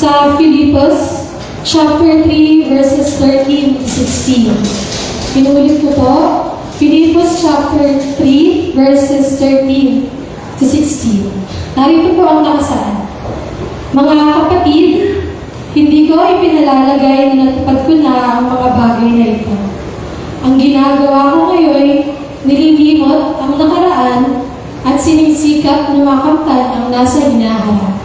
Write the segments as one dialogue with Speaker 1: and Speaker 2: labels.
Speaker 1: sa Filipos chapter 3 verses 13 to 16. Inulit ko po, Filipos chapter 3 verses 13 to 16. Narito po ang nakasaad. Mga kapatid, hindi ko ipinalalagay na natupad ko na ang mga bagay na ito. Ang ginagawa ko ngayon, nililimot ang nakaraan at sinisikap na makamtan ang nasa hinaharap.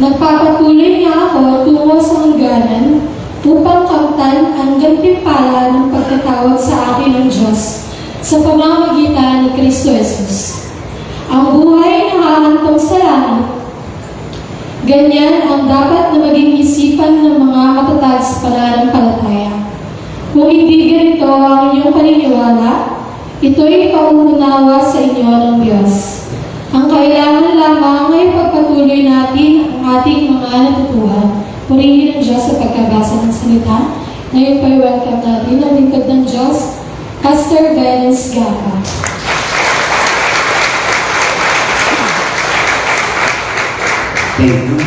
Speaker 1: Nagpapatuloy nga ako tungo sa hangganan upang kamtan ang gantimpala ng pagkatawag sa akin ng Diyos sa pamamagitan ni Kristo Jesus. Ang buhay na hahantong sa langit, ganyan ang dapat na maging isipan ng mga matatag sa pananampalataya. Kung hindi ganito ang inyong paniniwala, ito'y pauunawa sa inyo ng Diyos. Ang kailangan lamang ay pagpatuloy natin ang ating mga natutuhan. Purihin ng Diyos sa pagkabasa ng salita. Ngayon po'y welcome natin ang lingkod ng Diyos, Pastor Venus Gapa.
Speaker 2: Thank you.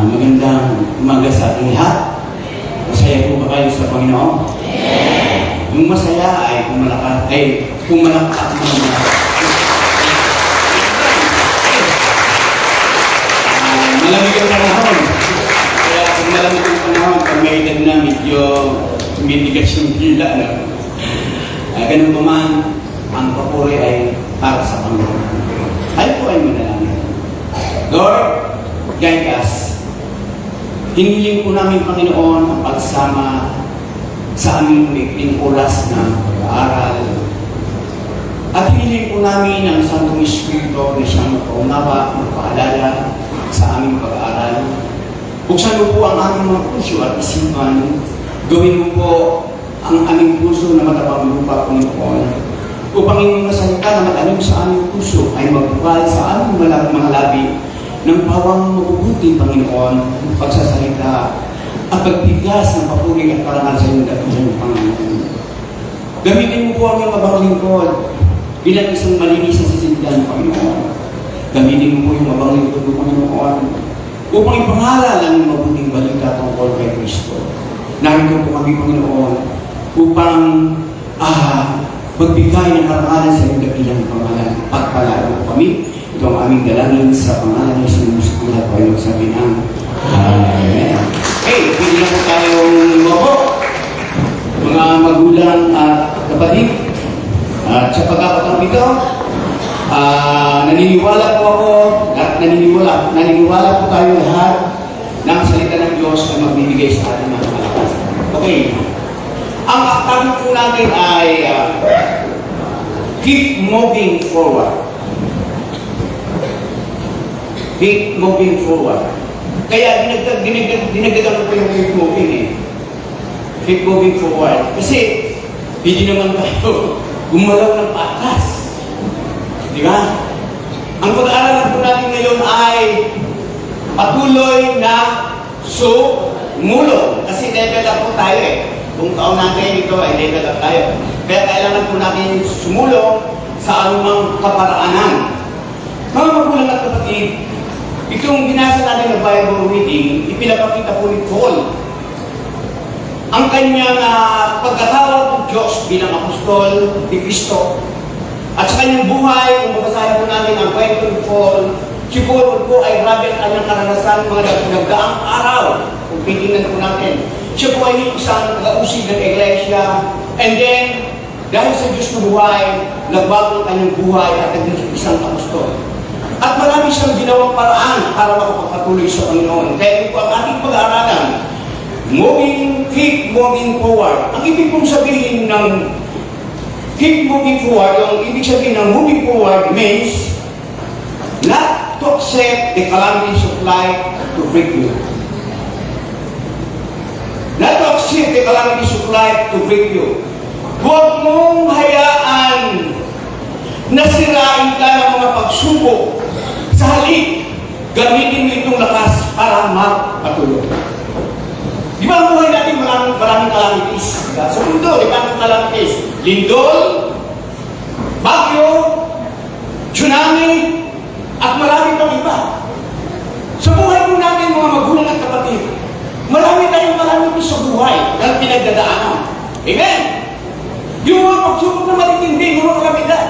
Speaker 2: Magandang umaga sa ating lahat. Masaya po ba kayo sa Panginoon? Yung masaya ay kumalakad malamig ang panahon. Kaya kung malamig ang panahon, pag may edad na medyo tumibigas yung dila. Ganun pa man, ang papuri ay para sa Panginoon. Tayo po ay manalangin. Lord, guide us. Hiniling po namin, Panginoon, ang pagsama sa aming maikling oras na pag-aaral. At hiniling po namin ang Santong Espiritu na siyang magpaunawa, magpaalala sa aming pag-aaral. Buksan mo po ang aming mga puso at isipan. Gawin mo po ang aming puso na matabang lupa, Panginoon. Upang inyong masalita na matalim sa aming puso ay magbukal sa aming mga labi ng pawang mabubuti, Panginoon, ang pagsasalita at pagbigas ng papuri at parangal sa iyong dakilang, Panginoon. Gamitin mo po ang iyong mabang lingkod bilang isang malinis na sisindihan, Panginoon. Gamitin mo po yung mabang lingkod mo, Panginoon, upang ipangaral ang mabuting balita tungkol kay Kristo. Narito po kami, Panginoon, upang magbigay ng karangalan sa iyong dakilang pangalan. Pagpalalo po kami. Ito ang aming dalangin sa pangalan ng Jesus na tayo sabi ng Amen. Okay, pwede na po tayong mapo, mga magulang at kapatid. At sa pagkakataon ito, naniniwala po ako at naniniwala po tayo lahat ng salita ng Diyos na magbibigay sa ating mga malakas. Okay. Ang topic po natin ay keep moving forward. Keep moving forward. Kaya dinagdagan ko yung keep moving eh. Keep moving forward. Kasi hindi naman tayo gumalaw ng patas. Di ba? Ang pag-aaralan po natin ngayon ay patuloy na sumulong. Kasi level up po tayo eh. Kung taon natin ito ay level up tayo. Kaya kailangan po natin sumulong sa anumang kaparaanan. Mga magulang at kapatid, itong binasa natin ng Bible reading, ipinapakita po ni Paul ang kanyang pagkatawag ng Diyos bilang apostol ni Kristo. At sa kanyang buhay, kung mabasahin po natin ang kwento ni Paul, si Paul po ay grabe ang kanyang karanasan mga nagdaang araw. Kung titingnan po natin, siya po ay isang nag-ausig ng iglesia, and then, dahil sa Diyos na buhay, nagbago ang kanyang buhay at naging isang apostol. At marami siyang ginawang paraan para makapagpatuloy sa Panginoon. Kaya ito po ang ating pag-aaralan. Keep moving forward. Ang ibig pong sabihin ng keep moving forward, ang ibig sabihin ng moving forward means not to accept the calamities of life to break you. Not to accept the calamities of life to break you. Huwag mong hayaan na sirain ka ng mga pagsubok. Sa halip, gamitin mo itong lakas para magpatuloy. Di ba ang buhay natin maraming calamities? Sa mundo, di ba ang calamities? Lindol, bagyo, tsunami, at marami pang iba. Sa buhay po natin mga Marami sa buhay na pinagdadaanan. Amen? Yung mga pagsubok na matitindi, mga kapitan.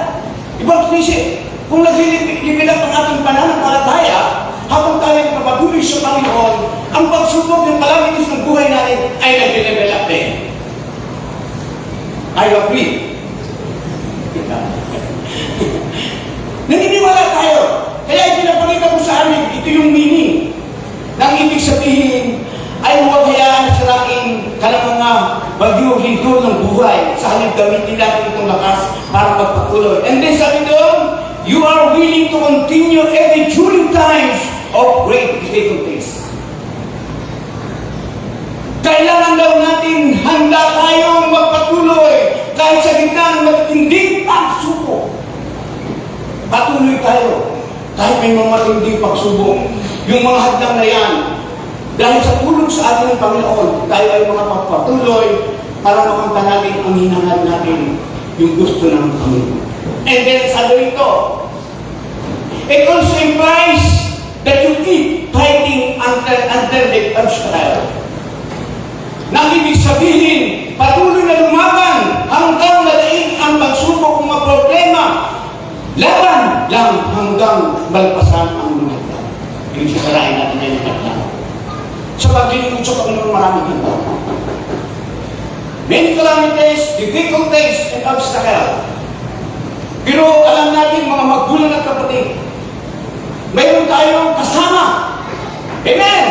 Speaker 2: Ibang isip, kung naglilibilap ang ating pananampalataya, habang tayo nagpapatuloy sa Panginoon, ang pagsubok ng kalamitis ng buhay natin ay naglilibilap din. I agree. Naniniwala tayo. Kaya ipinapakita ko sa amin, ito yung meaning ng ibig sabihin ay huwag hayaan na sirain ka ng mga bagyo lingkod ng buhay. Sa halip gamitin natin itong lakas para magpatuloy. And then sabi doon, you are willing to continue even during times of great difficulties. Kailangan daw natin handa tayong magpatuloy kahit sa gitna ng matinding pagsubok. Patuloy tayo kahit may mga matinding pagsubok. Yung mga hadlang na yan, dahil sa tulong sa ating Panginoon, tayo ay makapagpatuloy para makanta natin ang hinangad natin yung gusto ng Panginoon. And then sabi ito, it also implies that you keep fighting under the obstacle. Nang ibig sabihin, patuloy na lumaban hanggang nalaing ang pagsubok ng mga problema. Laban lang hanggang malpasan ang mga hadlang. Yung sasarain natin na yung hadlang. Sa paglilingkod sa Panginoon, maraming handa. Many calamities, difficulties, and obstacles. Pero alam natin, mga magulang at kapatid, mayroon tayong kasama. Amen!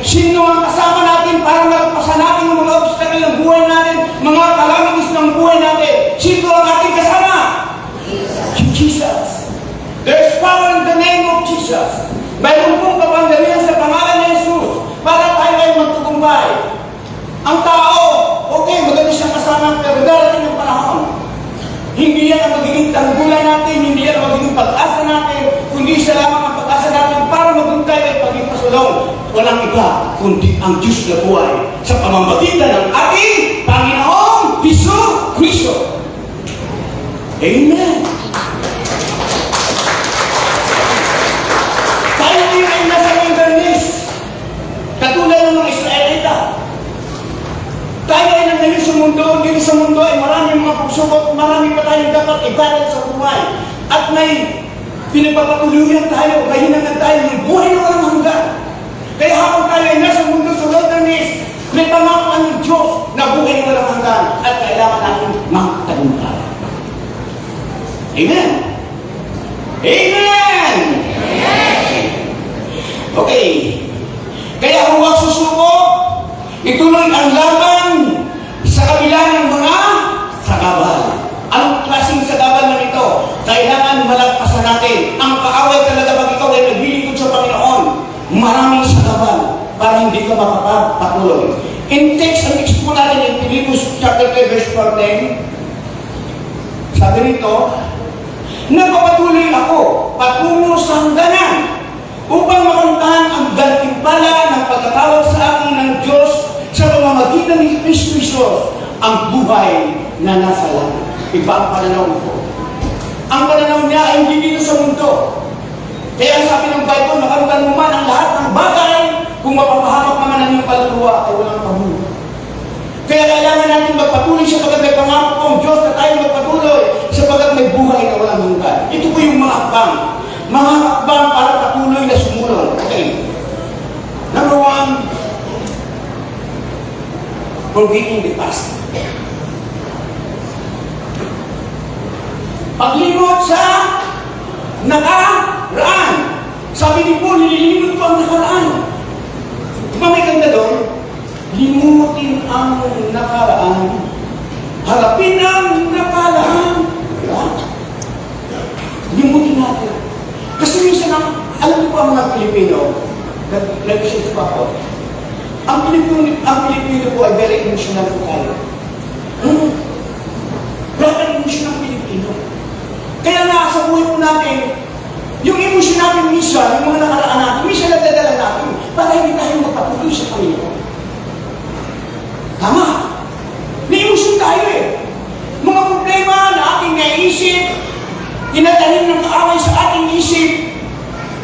Speaker 2: Sino ang kasama natin para malagpasan natin ang mga obstacle ng buhay natin, mga calamities ng buhay natin? Sino ang ating kasama? Jesus. There's power in the name of Jesus. Mayroon pong kapangyarihan sa pangalan ni Jesus para tayo ay magtugumpay. Ang tao, okay, maganda siyang kasama, pero darating ang panahon. Hindi yan ang magiging tanggulan natin, hindi yan ang magiging pag-asa natin, kundi siya lamang ang pag-asa natin para maguntay at paging pasulong. Walang iba, kundi ang Diyos na buhay sa pamamagitan ng ating Panginoong Jesucristo. Amen. Tayo din ay nasa wilderness. Katulad ng mga Israelita. Tayo ay nangyayari sa mundo. Dito sa mundo ay maraming mga pagsubok. Marami pa tayong dapat ibalan sa buhay. At may pinagpapatuloyan tayo. May hinangan tayo ng buhay na walang hanggan. Kaya habang tayo ay nasa mundo sa wilderness, may pangako ang Diyos na buhay na walang hanggan. At kailangan natin magtagumpay. Amen. Amen. Okay. Kaya huwag susuko, ituloy ang laban sa kabila ng mga sagabal. Anong klaseng sagabal na ito? Kailangan malagpasan natin. Ang kaaway talaga pag ikaw ay naglilingkod sa Panginoon, maraming sagabal para hindi ka makapagpatuloy. In text, ang text po natin in Philippians chapter 3 verse 14, sabi rito, nagpapatuloy ako patungo sa hangganan upang makamtahan ang gantimpala ng pagkatawag sa akin ng Diyos sa pamamagitan ni Kristo Jesus, ang buhay na nasa langit. Iba ang pananaw ko. Ang pananaw niya ay hindi dito sa mundo. Kaya sabi ng Bible, makamtan mo man ang lahat ng bagay kung mapapahamak naman ang iyong kaluluwa ay walang pamumuhay. Kaya kailangan natin magpatuloy sapagkat may pangako po ang Diyos na tayo magpatuloy sapagkat may buhay na walang hanggan. Ito po yung mga hakbang. Mga hakbang para patuloy na sumulong. Okay. Number 1, forgetting the past. Paglimot sa nakaraan. Sabi ni Paul, nililimot ko ang nakaraan. Diba may ganda doon? Limutin ang nakaraan. Harapin ang nakaraan. What? Limutin natin. Kasi minsan, alam niyo po ang mga Pilipino, nag-isip pa ako, ang Pilipino po ay very emotional po tayo. Very emotional Pilipino. Kaya nga sa buhay po natin, yung emosyon natin minsan, yung mga nakaraan natin, minsan nagdadala natin para hindi tayo magpatuloy sa Panginoon. Tama. May emosyon tayo eh. Mga problema na ating naiisip, tinatanim ng kaaway sa ating isip,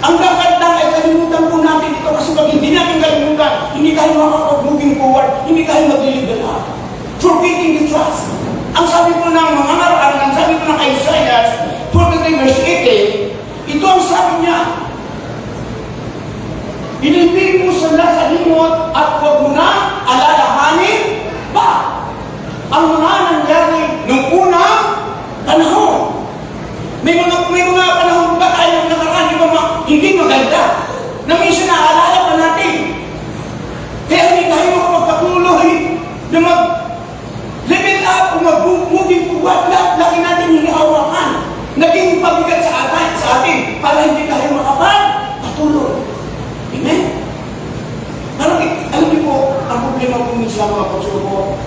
Speaker 2: ang dapat lang ay kalimutan po natin ito kasi pag hindi natin kalimutan, hindi tayo hindi tayo magliligal up. Forgetting the trust. Ang sabi po ng mga ngaral, ang sabi po ng Isaiah 43 verse 18, ito ang sabi niya, ilibig mo sa limot at huwag mo na alalahanin ba ang mga nangyari nung unang panahon. May mga panahon ba tayo nakaraan, hindi maganda, na minsan naaalala pa natin. Kaya hindi tayo makapagpatuloy na mag-level up o mag-moving forward. Lagi natin hinihawakan. Naging pabigat sa atin para hindi tayo makapagpatuloy. Amen? Parang, alam niyo po, ang problema po minsan mga pagsuko,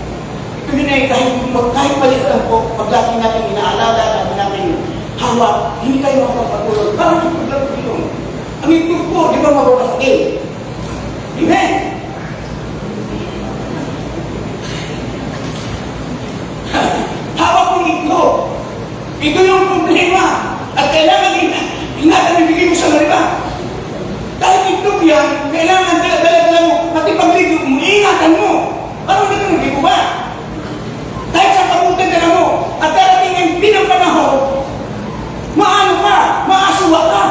Speaker 2: ito yun ay kahit balik lang po, pag lagi natin inaalala, lagi natin hawak, hindi tayo makapagpatuloy. Parang ito po lang po yun. Ang ito po, di ba mababasagin? Amen? Hawak mong ito. Ito yung problema. At kailangan ingatan ibigay mo sa mariba. Dahil ito yan, kailangan dala mo, pati pag-review mo, ingatan mo. Parang hindi ko ba? Dahil sa kabutan dala mo, at darating ang pinampanahon, maano ka, maasuwa ka.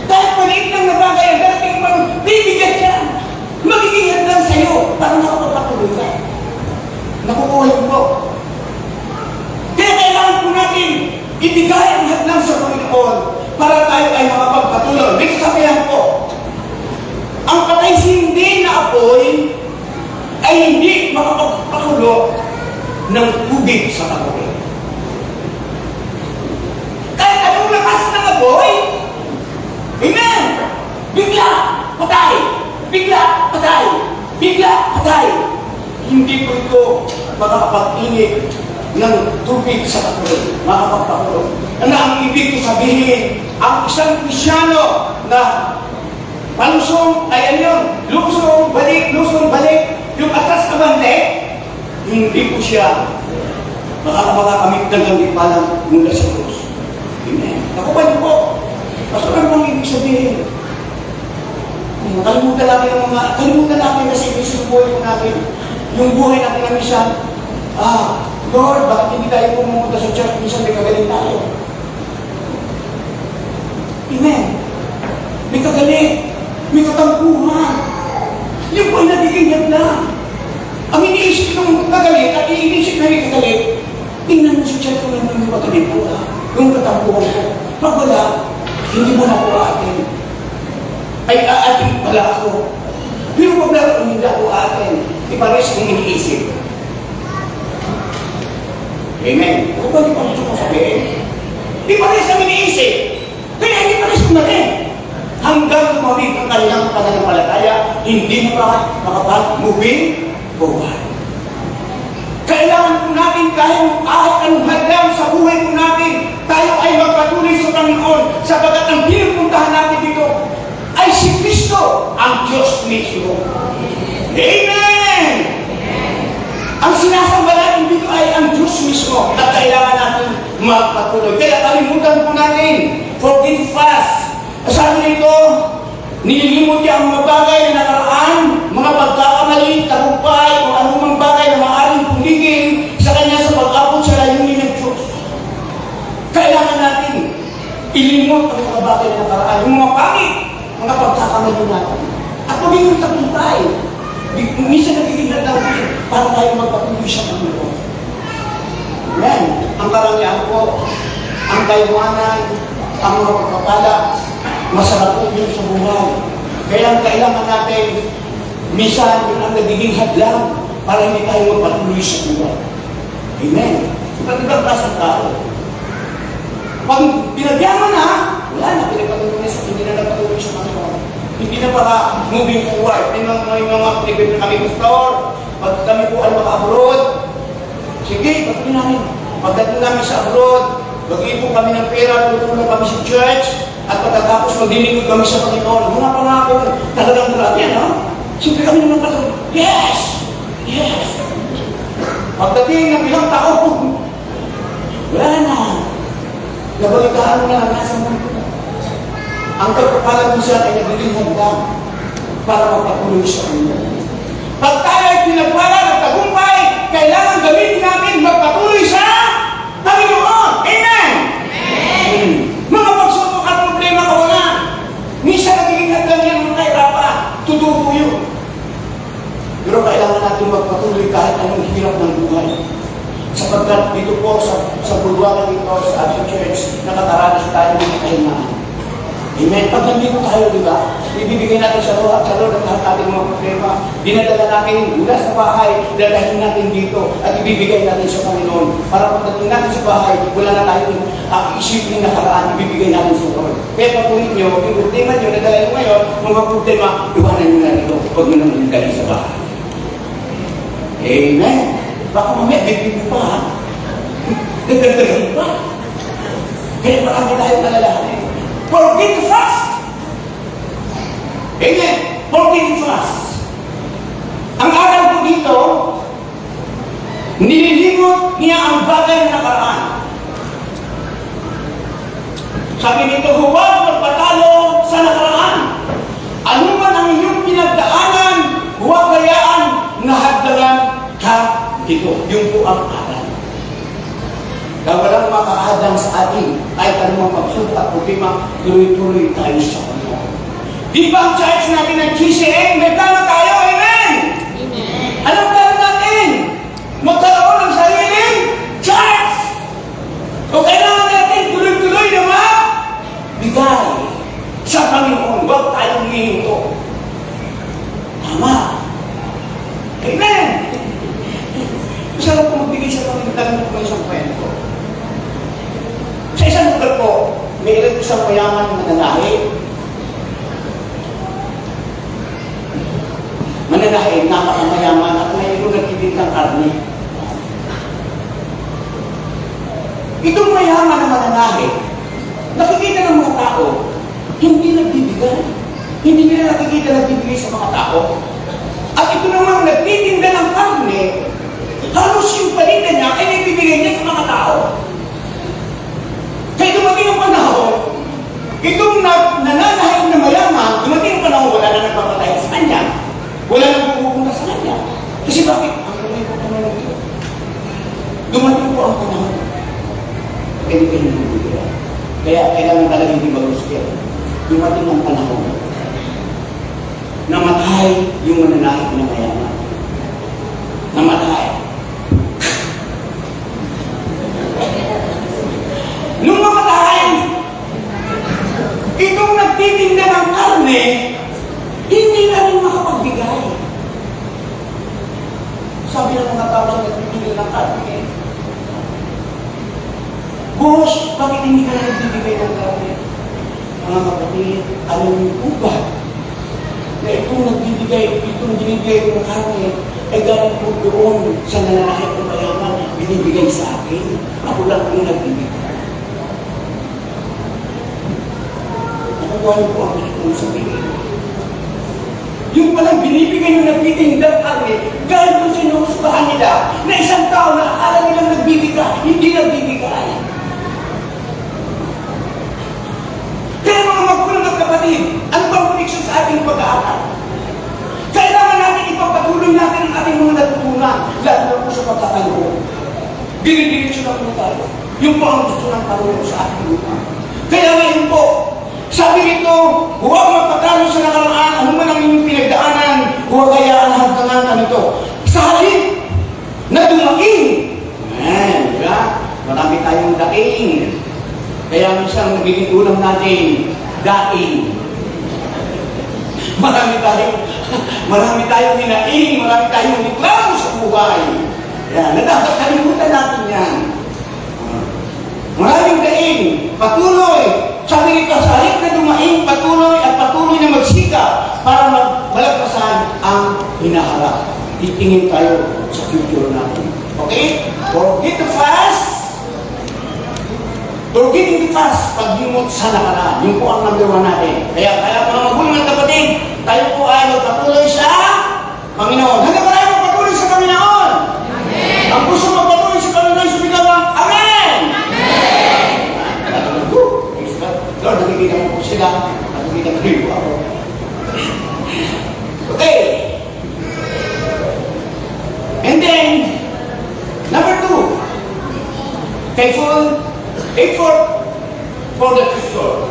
Speaker 2: Dahil maliit lang na bagay, ang darating pang bibigyan ka. Magiging hadlang sa'yo, para nakapagpatuloy ka. Nakukuha ko po. Kaya kailangan po natin ibigay ang hadlang sa Panginoon para tayo ay makapagpatuloy. May kasabihan po, ang patay sindi na apoy ay hindi makapagpakulo ng tubig sa tapoy. Kahit anong lakas ng apoy, amen! Bigla, patay! Bigla, patay! Bigla, patay! Hindi po ito makakapag-init ng tubig sa tapoy, makapagpakulo. Ang ibig ko sabihin, ang isang Krisyano na palusong, ay ano yun, lusong, balik, yung atas kabante, hindi po siya makakamit ng gandipalan mula sa Diyos. Amen. Nakuha niyo po. Pastor, ano bang ibig sabihin? Kalimutan natin kasi ibig sa buhay po natin. Yung buhay natin na minsan, Lord, bakit hindi tayo pumunta sa church? Minsan may kagaling tayo. Amen. May kagaling. May katampuhan. Yung po ay nagiging hadlang. Ang iniisip ng kagalit at iniisip na may kagalit, tingnan mo sa chat ko lang yung kagalit po yung katampuhan ko. Pag wala, hindi mo na po atin. Ay aating pala ako. Pero pag wala, hindi ako atin. Ipares kong iniisip. Amen. Kung ba di pa gusto ko sabihin? Ipares ang iniisip. Kaya hindi pares ko na rin. Hanggang tumawid ang kanilang pananampalataya, hindi mo makapag-moving forward. Kailangan po natin kahit anong hadlang sa buhay po natin, tayo ay magpatuloy sa Panginoon sapagat ang pinupuntahan natin dito ay si Kristo, ang Diyos mismo. Amen! Ang sinasamba natin dito ay ang Diyos mismo at kailangan natin magpatuloy. Kaya kalimutan po natin, forgive fast. Sabi nito, nililimot niya ang mga bagay na nakaraan, mga pagkakamali, tagumpay, o anumang bagay na maaaring puligin sa kanya sa pag-abot sa layunin ng Diyos. Kailangan natin ilimot ang mga bagay na nakaraan, yung mga pangit, mga pagkakamali natin. At magiging tagumpay. Minsan nagiging natin para tayo magpatuloy sa Panginoon. Amen. Ang karangyaan po, ang kayuanan, ang mga pagpapala, masarap po yun sa buhay. Kaya kailangan natin, minsan yun ang nagiging hadlang para hindi tayo magpatuloy sa buhay. Amen. Iba't ibang klaseng tao. Pag pinagyaman na, wala na, pinagpatuloy na sa hindi na nagpatuloy sa Panginoon. Hindi na para moving forward. May mga pinagpatuloy na kami pastor, pag kami po ay maka-abroad, sige, patuloy namin. Pagdating namin sa abroad, mag-iipon kami ng pera, tutulong kami sa church, at pagkatapos maglilingkod kami sa Panginoon. Mga pangako, talagang grabe yan, no? Siyempre kami naman pastor, yes! Yes! Pagdating ng ilang taon, wala na. Nabalitaan mo na nasa mundo. Ang pagpapalag mo siya ay nagiging handa para magpatuloy sa Panginoon. Pag tayo ay pinagpala ng tagumpay, kailangan gamitin natin magpatuloy sa Panginoon. Amen! Amen! Mga pagsubok at problema wala. Minsan nagiging hagdan yan mga kahirapan. Totoo po yun. Pero kailangan natin magpatuloy kahit anong hirap ng buhay. Sapagkat dito po sa bulwagan dito sa ating church, nakataranas tayo ng kahinaan. Amen. Pag nandito tayo, di ba? Ibibigay natin sa Lord at lahat ating mga problema. Dinadala natin mula sa bahay, dadahin natin dito at ibibigay natin sa Panginoon. Para pagdating natin sa bahay, wala na tayong isipin na nakaraan, ibibigay natin sa Lord. Kaya pagpunit nyo, yung problema nyo, nadala nyo ngayon, mga problema, iwanan nyo na dito. Huwag nyo naman galing sa bahay. Amen. Baka mamaya, bibig pa ha? Nagdagdagan pa. Kaya marami tayong nalalahanin. Forgive to fast. Amen. Forgive to fast. Ang aral ko dito, nililimot niya ang bagay na nakaraan. Sabi nito, huwag magpatalo sa nakaraan. Ano man ang iyong pinagdaanan, huwag hayaan na hagdagan ka dito. Yun po ang aral. Na walang makahadang sa atin kahit anumang pagsubok at problema, tuloy-tuloy tayo sa Panginoon. Di ba ang church natin ng GCA, may plano tayo, amen? Amen. Anong plano natin? Magkaroon ng sariling church. O kailangan natin tuloy-tuloy na magbigay sa Panginoon. Huwag tayong hihinto. Tama. Amen. Masarap po magbigay sa Panginoon. Dahil po isang kwento. Sa isang lugar po, may isang mayaman na mananahi. Mananahi, napakamayaman at mayroon nagtitig ng karne. Itong mayaman na mananahi, nakikita ng mga tao, hindi nagbibigay. Hindi nila nakikita nagbibigay sa mga tao. At ito namang nagtitinda ng karne, halos yung palinda niya ay nagbibigay niya sa mga tao. Kaya dumating ang panahon, itong nananahin na mayaman, dumating ang panahon, wala na nagpapatay sa kanya. Wala na pupunta sa kanya. Kasi bakit? Ang kamay po panahon ito. Dumating po ang panahon. Pwede kayo nabibigyan. Kaya kailangan talaga hindi mag-uskil. Dumating ang panahon. Namatay yung mananahin na mayaman. Namatay. Nung mamatay, itong nagtitinda ng karne, hindi na rin makapagbigay. Sabi ng mga tao sa nagtitinda ng karne, Boss, bakit hindi ka na nagbibigay ng karne? Mga kapatid, alam niyo po ba na itong binibigay ko ng karne ay galing po doon sa nananahit ng mayaman, binibigay sa akin. Ako lang po nagbibigay. Nakuha niyo po ang pinakong sabihin. Yung palang binibigay yung nagtitindag karne, galing po sinusubahan nila na isang tao na akala nilang nagbibigay, hindi nagbibigay. Kaya mga magulang at kapatid, ano bang connection sa ating pag-aaral? Kailangan natin ipapatuloy natin ang ating mga natutunan, lalo na po sa pagkakaroon. Dinidiretso na po tayo. Yung po ang gusto ng Panginoon sa ating lupa. Kaya ngayon po, sabi nito, huwag magpatalo sa nakaraan, ano man ang inyong pinagdaanan, huwag hayaan ang hagdanan na nito. Sa halip na dumaing. Ayan, diba? Marami tayong daing. Kaya minsan nagiging ulam natin, daing. Marami tayong hinaing, marami tayong reklamo sa buhay. Yan, na dapat kalimutan natin yan. Maraming daing, patuloy. Sabi nito, sa halip na dumaing, patuloy at patuloy na magsika para malagpasan ang hinaharap. Titingin tayo sa future natin. Okay? Forget to fast. Forgetting to fast, paglimot sa nakaraan. Yun po ang number 1 natin. Kaya mga magulang at kapatid, tayo po ay magpatuloy sa Panginoon. Hanggang ba tayo magpatuloy sa Panginoon? Amen! Ang puso magpatuloy sa Panginoon, sumigaw ng Amen! Amen! Lord, nakikita mo po sila. Nakikita mo rin po ako. Okay. Faithful, effort for the future.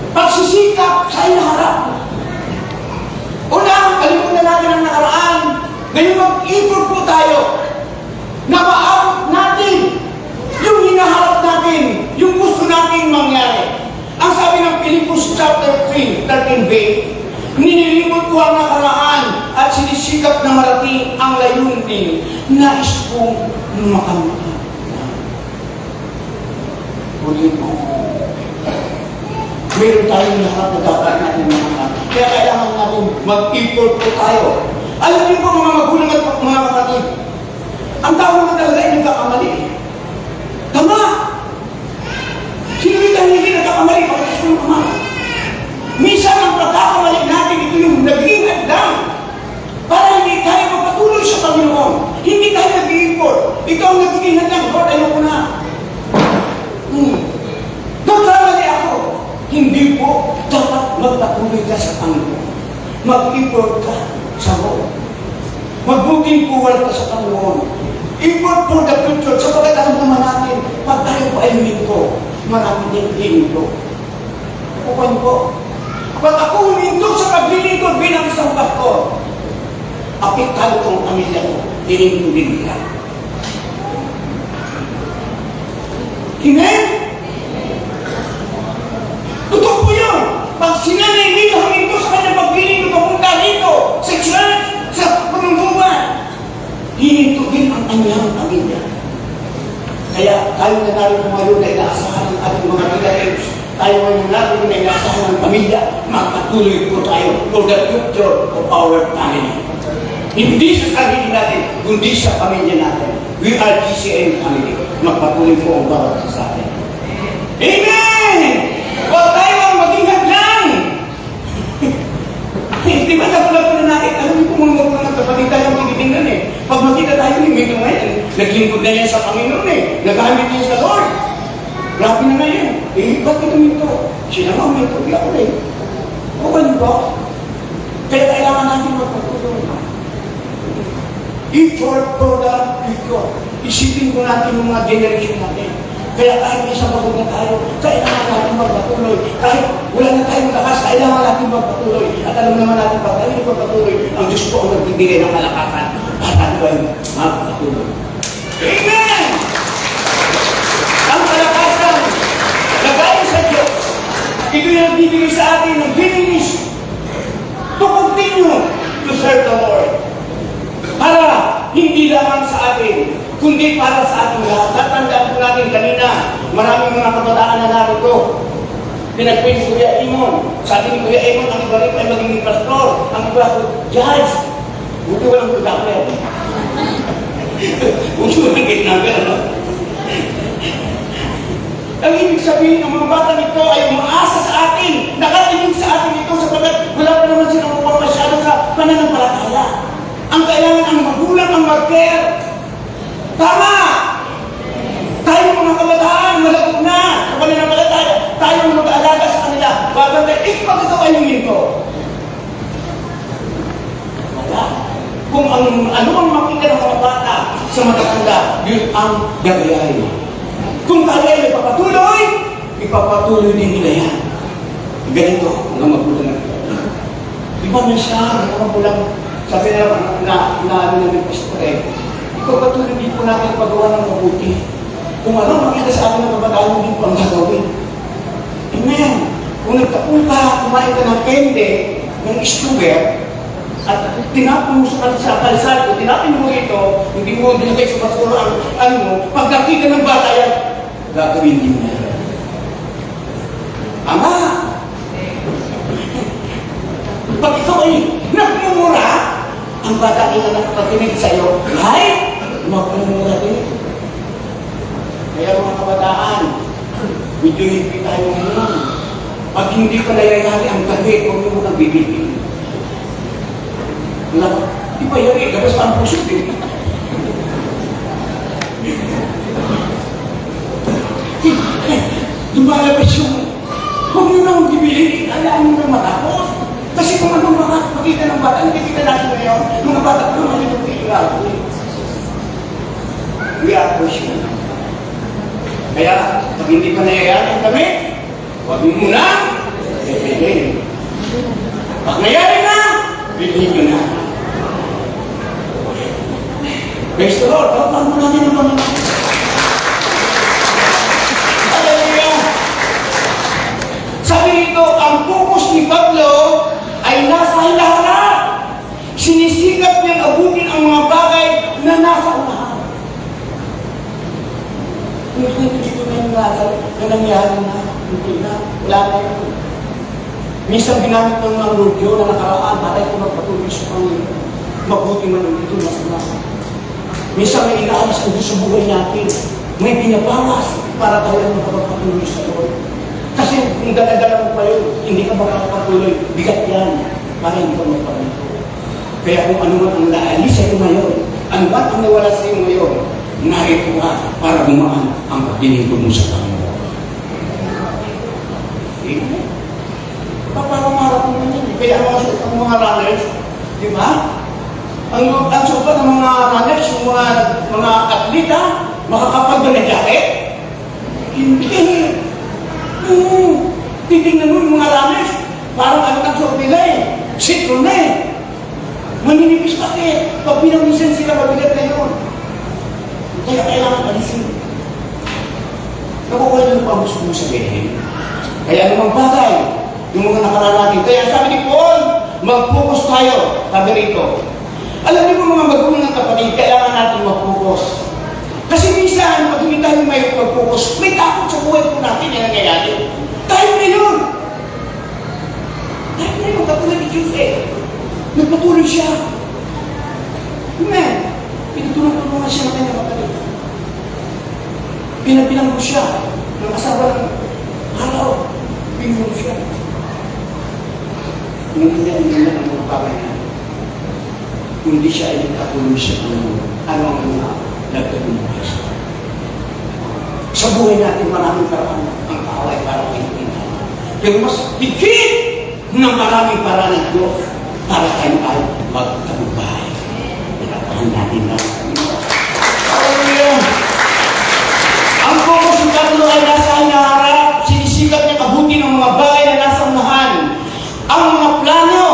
Speaker 2: Pagsisikap sa inaharap. Una, kalimutan natin ang nakaraan. Ngayon mag-effort po tayo na maabot natin yung hinaharap natin, yung gusto natin mangyari. Ang sabi ng Philippians chapter 3, 13b, ninilimot ko ang nakaraan at sinisikap na marating ang layunin nais kong makamit. Ulit mo. Meron tayong lahat na dapat natin makamit. Kaya kailangan natin mag-effort po tayo. Alam niyo po mga magulang at mga kapatid, ang tao naman talaga ay nagkakamali. Tama! Sino yung dahil hindi nagkakamali? Pagkakas ko yung Ama. Minsan ang pagkakamali natin, ito yung naging hadlang para hindi tayo magpatuloy sa Panginoon. Hindi tayo nag-i-import. Ito ang nagiging hadlang. Lord, ayoko na. Nagkamali ako. Hindi po dapat magpatuloy ka sa Panginoon. Mag-import ka sa Lord. Mag-booking forward ka sa Panginoon. Import for the future. Sa pagkatang naman natin, pag tayo po ay huminto, marami din hinto. Kukuhan po. Pag ako huminto sa paglilingkod bilang isang pastor, apektado kong pamilya ko, hininto din nila. Amen? Totoo po yun. Pag sinanay dito, huminto sa kanyang paglilingkod, papunta dito, sa church, sa panuntuban, hininto din ang kanyang pamilya. Kaya tayo na naroon ngayon na inaasahan ng ating mga relatives, tayo ngayon naroon na inaasahan ng pamilya, magpatuloy po tayo for the future of our family. Hindi sa sarili natin, kundi sa pamilya natin. We are GCN family. Magpatuloy po ang bawat sa atin. Amen! Huwag tayo ang maging hadlang! Di ba nakulang po na natin? Alam niyo po mga magulang ng kapatid tayo ang tinitingnan eh. Pag makita tayo ni Mito ngayon, naglingkod na yan sa Panginoon eh. Naghamit niya sa Lord. Grabe na ngayon. Eh, ba't ito Mito? Sila nga Mito, di ako rin. O ba niyo ba? Kaya kailangan natin magpatuloy. Effort for the future. Isipin ko natin yung mga generation natin. Kaya kahit isang pagod na tayo, kailangan natin magpatuloy. Kahit wala na tayong lakas, kailangan natin magpatuloy. At alam naman natin, pag tayo magpatuloy, ang Diyos po ang nagbibigay ng kalakasan at tayo ay magpatuloy. Amen! Ang kalakasan, nagaling sa Diyos, ito yung nagbibigay sa atin ng willingness to continue to serve the Lord. Para hindi lamang sa atin, kundi para sa ating lahat. Tatandaan po natin kanina, maraming mga kabataan na narito. Pinagpwede si Kuya Imon. Sa atin ni Kuya Imon, ang iba rin ay magiging pastor. Ang iba ko, judge. Buti walang kudakler. Buti walang kidnapper, ano? Ang ibig sabihin ng mga bata nito ay umaasa sa atin. Nakatinig sa atin ito sapagat wala pa naman silang upang masyado sa pananampalataya. Ang kailangan ang magulang ang mag-care. Tama! Tayo mga kabataan, malagog na. Kapag nananampalataya, tayo mag-aalaga sa kanila. Bagay, pag ito ay huminto. Wala. Kung ano ang makita ng mga bata sa matatanda, yun ang gagayahin. Kung tayo ay ipapatuloy, ipapatuloy din nila yan. Ganito, mga magulang na. Di ba minsan, mga magulang, sabi na ng pastor eh, ipapatuloy din po natin pagawa ng mabuti. Kung ano makita sa atin ng kabataan, hindi po ang gagawin. Amen. Kung nagtapong ka, kumain ka ng kende, ng sugar, at tinapon mo sa kalsado, tinapin mo ito, hindi mo dinagay sa basura ang ano mo, pag nakita ng bata yan, gagawin din na. Ama! Pag ito ay nagmumura, ang bata ay nakapatinig sa'yo, ay, magmumura din. Kaya mga kabataan, medyo higpit tayo ngayon. Pag hindi pa nayayari ang gabi, huwag mo nang bibigin. Di ba yun eh, labas pa ang puso eh. Lumalabas yung, huwag nyo nang bibili, alaan nyo nang matapos. Kasi kung anong makita ng bata, nakikita natin ngayon, mga bata ko naman yung pagkakagawa. We are pushing. Kaya, pag hindi pa nangyayari ang kami, huwag mo muna, ibigay. Pag nangyari na, bilhin ko na. Praise the Lord. Pagpag mo natin ang Panginoon. Hallelujah. Sabi nito, ang focus ni Pablo ay nasa hinaharap. Sinisikap niyang abutin ang mga bagay na nasa unahan. Hindi dito na yung na nangyari na. Hindi na. Wala na yun. Minsan ginamit ng mga rodyo na nakaraan, patay ko magpatuloy sa Panginoon. Mabuti man ang dito nasa unahan. Minsan may inaalis ang Diyos sa buhay natin. May binabawas para tayo ang makapagpatuloy sa Lord. Kasi kung dala-dala mo pa yun, hindi ka makakapatuloy. Bigat yan para hindi ka magpatuloy. Kaya kung ano man ang naalis sa iyo ngayon, ano man ang nawala sa iyo ngayon, narito ka para gumaan ang paglilingkod mo sa Panginoon. Amen. Paparangarap mo yun. Kaya ang mga runners, di ba? Ang sukat ng mga runners, yung mga atleta, makakapal ba ng jacket? Hindi. Titingnan mo yung mga runners, parang ano ang suot nila eh. Sitro na eh. Maninipis pati. Pag pinamisan sila, mabigat na yun. Kaya kailangan alisin. Nakukuha yung pang-gusto mo sabihin. Kaya namang bagay, yung mga nakaraan natin. Kaya sabi ni Paul, mag-focus tayo. Sabi rito. Alam niyo mga magulang ng kapatid, kailangan natin mag-focus. Kasi minsan, pag hindi tayo may mag-focus, may takot sa buhay po natin na nangyayari. Tayo na yun. Tayo na yun. Katulad ni Diyos eh. Nagpatuloy siya. Amen. Pinutulong-tulungan siya ng kanyang kapatid. Pinabilang ko siya ng asawa ng araw. Pinulong siya. Hindi ang mga bagay na. Kundi siya ay nagpatuloy siya ng ano ang nagpatuloy siya. Sa buhay natin maraming paraan ang kaaway para pinagpinta. Pero mas higit ng maraming paraan ng Diyos para tayo ay magtagumpay. Pinatahan natin na. Hallelujah! Ang focus ng Pablo ay nasa hinaharap. Sinisikap niya kabuti ng mga bagay na nasa unahan. Ang mga plano,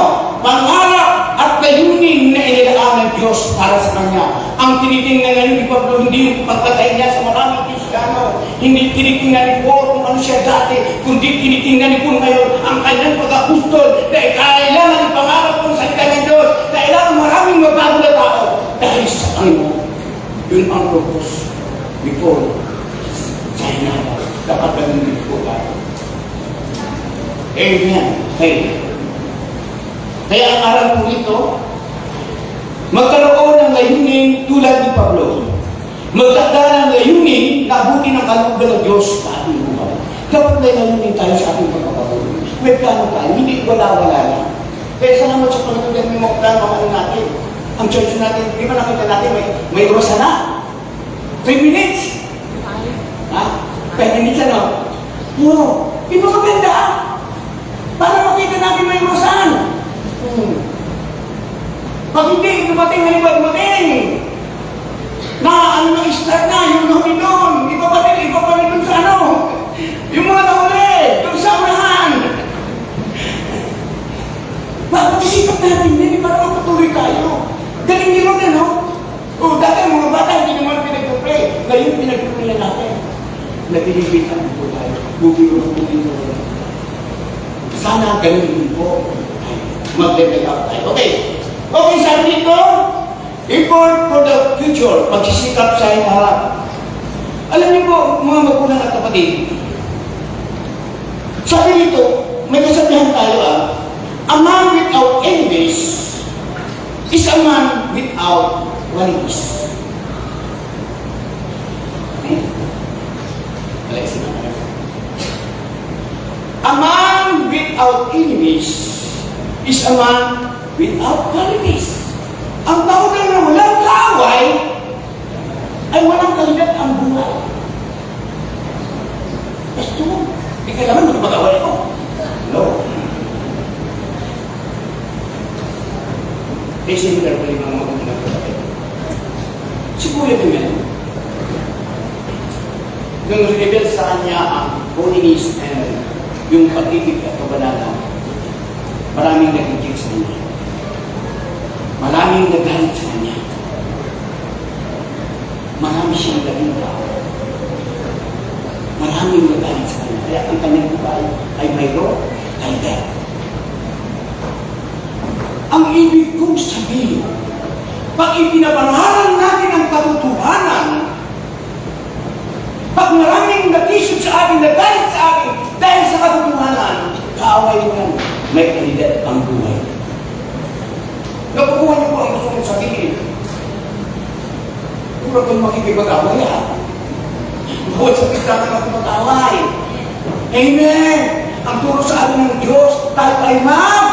Speaker 2: pangarap, at layunin na inilaan ng Diyos para sa Kanya. Ang tinitingnan ngayon ni Pablo, hindi yung pagpatay niya sa maraming Kristiyano. Hindi tinitingnan ni Paul kung ano siya dati, kundi tinitingnan ni Paul ngayon ang kanyang pag-apostol na kailangan ng pangarap ng salita ng Diyos, kailangan maraming mabago na tao dahil sa Panginoon. Yun ang purpose ni Paul. Sa hinaharap, dapat ganun po tayo. Amen. Kaya ang aral po ito, magkaroon ng layunin tulad ni Pablo. Magtakda ng layunin na abutin ng kalooban ng Diyos sa ating buhay. Dapat may layunin tayo sa ating pagpapatuloy. May plano tayo, hindi wala-wala na. Kaya salamat sa Panginoon dahil may mga plano ang natin. Ang church natin, di ba nakita natin may oras na? 3 minutes? Ha? 5 minutes ano? Oo. Di ba maganda? Para makita natin may orasan. Pag hindi, dumating na iba dumating. Na ano na start na, yung nahuli doon. Iba pa rin doon sa ano. Yung mga nahuli, doon sa unahan. Bakit isikap natin din, para magpatuloy tayo. Galing nyo na, no? O, dati ang mga bata, hindi naman pinag-pray. Ngayon, pinag-pray natin. Nagilibitan po tayo. Bubiro. Sana ganun din po. Mag-level up tayo. Okay. Okay, sabi dito, effort for the future, pagsisikap sa hinaharap. Alam niyo po, mga magulang at kapatid, sabi dito, may kasabihan tayo a man without enemies is a man without qualities. Okay? A man without enemies is a man without qualities. Ang tao na walang kaaway ay walang kalidad ang buhay. Gusto mo, di kailangan magpag-away ko. No. Eh, similar pa yung mga magandang kapatid. Siguro yun yan. nung reveal sa kanya ang holiness and yung pag-ibig at kabanalan, maraming nag-igit sa kanya. Maraming nagalit sa kanya. Marami siyang naging tao. Maraming nagalit sa kanya. Kaya ang kanyang buhay ay mayroon ay death. Ang ibig kong sabihin, pag ipinabangalan natin ang katotohanan, pag maraming nag-isip sa akin, nagalit sa akin, dahil sa katotohanan, kaaway mo yan, may kalidad ang buhay. Nakukuha niyo po ang gusto kong sabihin. Huwag kang makikipag-away, ha? Huwag sa pagkakang ako mag-away. Amen! Ang turo sa atin ng Diyos, tayo ay mahal.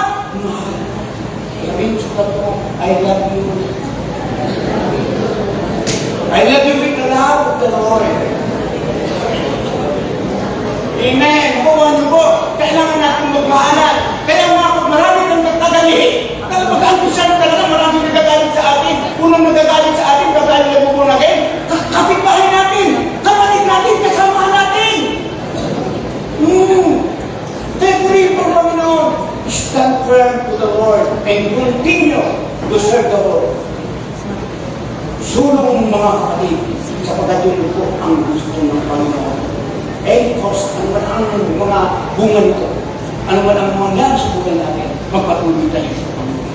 Speaker 2: Sabihin sa tato, I love you. I love you with the love of the Lord. Amen! Huwag niyo po, kailangan natin magmahalan. Kaya marami kang nagtagali. Kaya mag-alpusan talaga, marami nagagalit sa atin. Unang nagagalit sa atin, gagalit na bubunagin. Kapitbahay natin, kapatid natin, kasama natin. Take for Panginoon. Stand firm to the Lord and continue to serve the Lord. Sulong mga kapatid, sapagkat yun po ang gusto ng Panginoon. And of course, ano man ang mga bunga nito, ano man ang mangyari sa buhay natin, magpatuloy tayo sa Panginoon.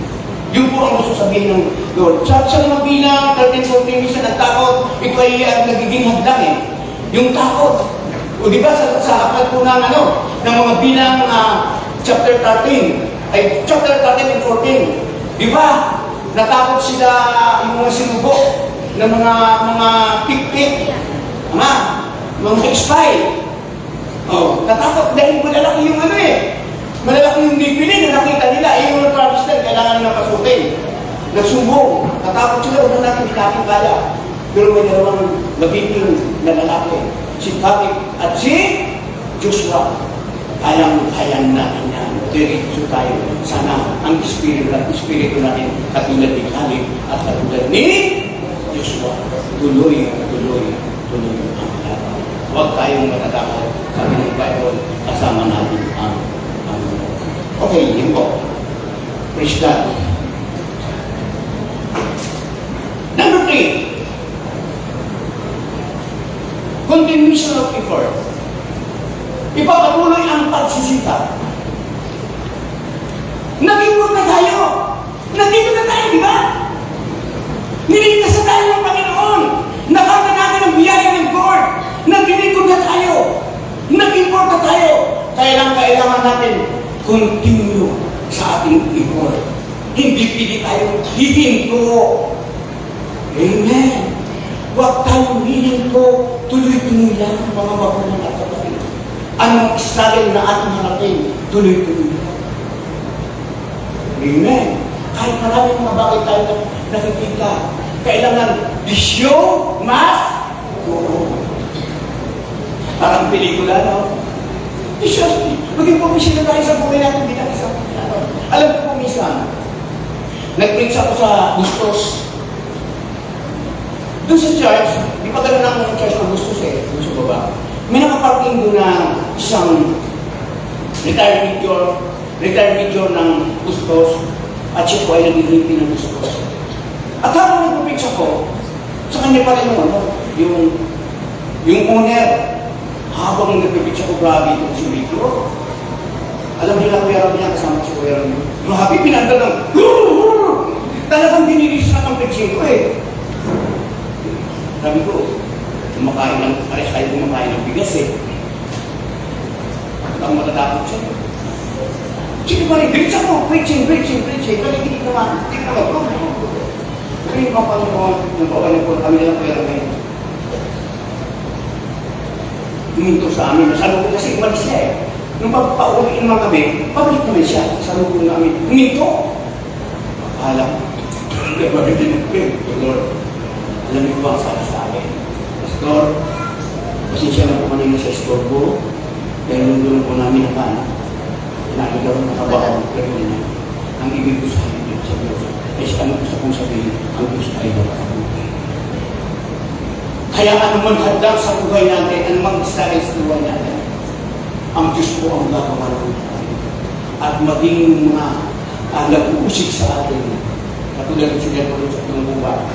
Speaker 2: Yun po ang gusto sabihin ng Lord. Sa mga bilang, 13-14, minsan ang takot, ito ay nagiging hadlang eh. Yung takot. O di ba sa akal po ng ng mga bilang chapter 13, ay chapter 13 and 14, di ba? Natakot sila yung mga sinubo ng mga tik-tik, mga spy. Oh, natakot dahil malalaki yung malalaki yung bibili na nakita nila, yung harvester, kailangan nila pasukin. Nagsubong, natakot sila, huwag natin hindi natin kaya. Pero may dalawang magiging na lalaki, si David at si Joshua. Kayang natin yan. Diretso tayo. Sana ang espiritu natin katulad ni Caleb at katulad ni Joshua. Tuloy ang laban. Huwag tayong matatakot. Sabi ng Bible, kasama natin ang okay, yun po. Praise God. Number 3. Continuation of effort. Ipapatuloy ang pagsisita. Nag-effort na tayo. Nandito na tayo, di ba? Niligtas na tayo ng Panginoon. Nakanta natin ang biyaya ng God. Nag-effort na tayo. Nag-effort na tayo. Kailangan natin continue sa ating effort. Hindi pili tayo hihinto. Amen. Huwag tayong hihinto. Tuloy-tuloy lang mga magulang at kapatid. Anong struggle na ating harapin, tuloy-tuloy lang. Amen. Kahit maraming mga bagay tayo nakikita, kailangan the mas go. Parang pelikula, no? Maging pumisyon na tayo sa buhay natin bilang isang alam ko po minsan, nag-preach ako sa Bustos. Doon sa church, di pa gano'n ang church ng Bustos doon sa baba. May nakaparking doon na isang retired major ng Bustos at siya po ay nag-ihipi ng Bustos. At habang nag-preach ako, sa kanya pa rin yung owner, habang nag-preach ako, grabe itong si Victor. Alam nila Kuya Ram niya, kasama si Kuya Ram. Grabe, pinandal ng talagang dinilis na ang preaching ko eh. Sabi ko, pares tayo kumakain ng bigas eh. Ang matatakot siya. Sige pa rin, preach ako, preaching. Pero hindi naman, hindi naman, bro. Pero yung Panginoon, nagpapalip ko kami nilang Kuya Ram. Huminto sa amin, nasalong ko kasi umalis siya eh. Nung pagpauliin naman kami, pabalik naman siya, salong ko namin. Huminto! Akala ko, magandang Lord, alam niyo ba ang sabi sa akin? Pastor, pasensya na po kanina sa estorbo, dahil nung po namin na paano, nakita ko nakabaho, pero yun ang ibig ko sa akin sa Diyos. Kasi ano gusto kong sabihin, ang Diyos ay nakakabuti. Kaya anumang hadlang sa buhay natin, anumang struggle sa buhay natin, ang Diyos po ang gagawa ng tayo. At maging mga nag-uusig sa atin, katulad ng sinatuloy sa itong buwan,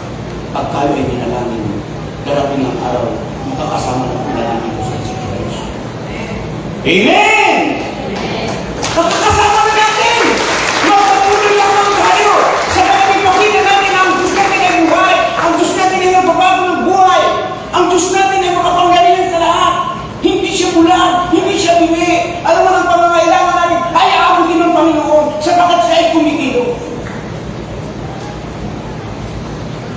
Speaker 2: pag tayo ay ninalangin, darating ang araw, makakasama na po natin dito sa Jesus Christ. Amen! Makakasama na natin! Magpatuloy lamang tayo! Sa mga ipakita natin ang Diyos natin ay buhay! Ang Diyos natin ay magbabago ng buhay! Ang Diyos natin ay makapanggalingan sa lahat! Hindi siya bulan, hindi siya bimi! Alam mo ng pangangailangan natin ay aabutin ng Panginoon sapagkat siya ay kumikilo.